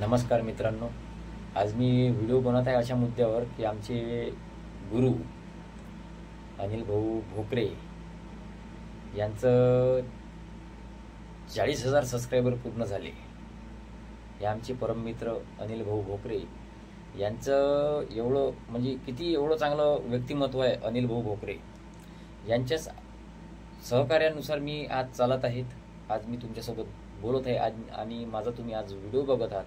नमस्कार मित्रांनो, आज मी व्हिडिओ बनवत आहे अशा मुद्द्यावर की आमचे गुरु अनिल भाऊ भोकरे यांचं 40,000 सबस्क्रायबर पूर्ण झाले। हे आमचे परम मित्र अनिल भाऊ भोकरे यांचं एवढं म्हणजे किती एवढं चांगलं व्यक्तिमत्व आहे अनिल भाऊ भोकरे यांच्या सहकार्यानुसार मी आज चालत आहेत। आज मी तुमच्यासोबत बोलत आहे आणि माझा तुम्ही आज व्हिडिओ बघत आहात।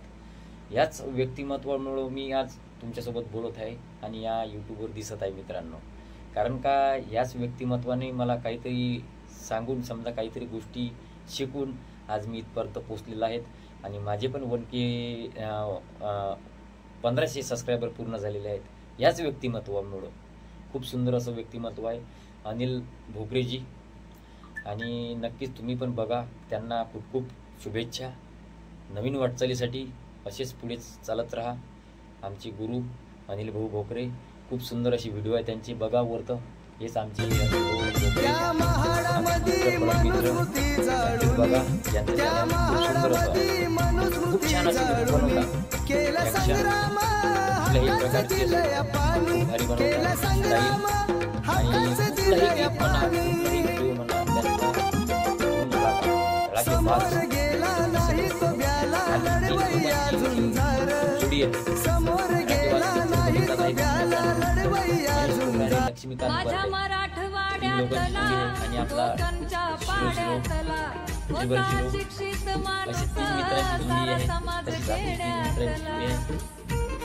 याच व्यक्तिमत्वामुळे मी आज तुमच्यासोबत बोलत आहे आणि या यूट्यूबवर दिसत आहे मित्रांनो। कारण का याच व्यक्तिमत्वाने मला काहीतरी सांगून समजा काहीतरी गोष्टी शिकून आज मी इथपर्यंत पोहोचलेला आहेत आणि माझे पण 1500 सबस्क्रायबर पूर्ण झालेले आहेत याच व्यक्तिमत्वामुळे। खूप सुंदर असं व्यक्तिमत्व आहे अनिल भोकरेजी आणि नक्कीच तुम्ही पण बघा। त्यांना खूप खूप शुभेच्छा नवीन वाटचालीसाठी। असेच पुढे चालत राहा। आमचे गुरु अनिल भाऊ भोकरे खूप सुंदर अशी व्हिडिओ आहे त्यांची, बघा वरतं। हेच आमचे बघा खूप छान असं व्हिडिओ बनवतात। कुठल्याही प्रकारचे भारी बनवतात आणि कुठलाही म्हणा कुठलाही व्हिडिओ म्हणा लक्ष्मीकांत आणि आपला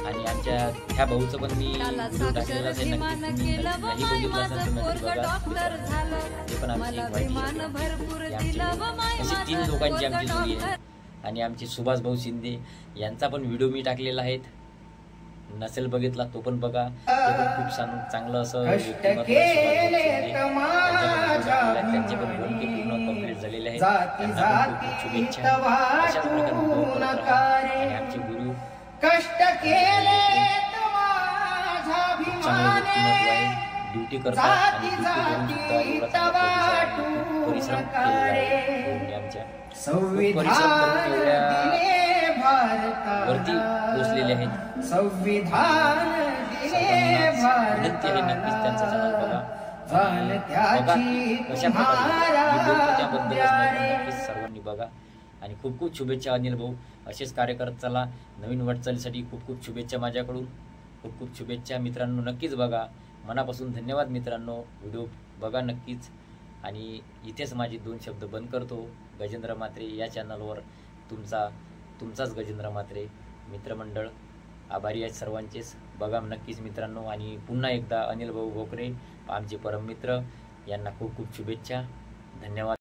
आणि आमच्या ह्या भाऊचं पण मी व्हिडिओ टाकलेला आहे, नाही बघितला असेल तर बघा। ते पण आमची अशी 3 लोकांची आमची जोडी आहे। आणि आमचे सुभाष भाऊ शिंदे यांचा पण व्हिडिओ मी टाकलेला आहे, नसेल बघितला तो पण बघा। ते पण खूप चांगलं असं व्यक्तिमत्व त्यांचे पण 1K पूर्ण कंप्लीट झालेले आहेत। त्यांना पण खूप खूप शुभेच्छा। अशाच प्रकारे आणि आमचे गुरु कष्ट केले चांगलं व्यक्तिमत्व आहे, ड्युटी करतात आणि ड्युटी करून सुद्धा एवढा चांगला परिश्रम केलेला आहे। आमच्या परिश्रम करून एवढ्या वरती पोहोचलेले आहेत। संविधान विनंती आहे नक्कीच त्यांचा चॅनल बघा कशा प्रकारे त्याबद्दल नक्कीच सर्वांनी बघा। आणि खूप खूप शुभेच्छा अनिल भाऊ, असेच कार्य करत चला। नवीन वाटचालीसाठी खूप खूप शुभेच्छा माझ्याकडून, खूप खूप शुभेच्छा मित्रांनो। नक्कीच बघा, मनापासून धन्यवाद मित्रांनो। व्हिडिओ बघा नक्कीच आणि इथेच माझे 2 शब्द बंद करतो। गजेंद्र म्हात्रे या चॅनलवर तुमचाच गजेंद्र म्हात्रे मित्रमंडळ आभारी आहेत सर्वांचेच। बघा नक्कीच मित्रांनो। आणि पुन्हा एकदा अनिल भाऊ भोकरे आमचे परम मित्र यांना खूप खूप शुभेच्छा। धन्यवाद।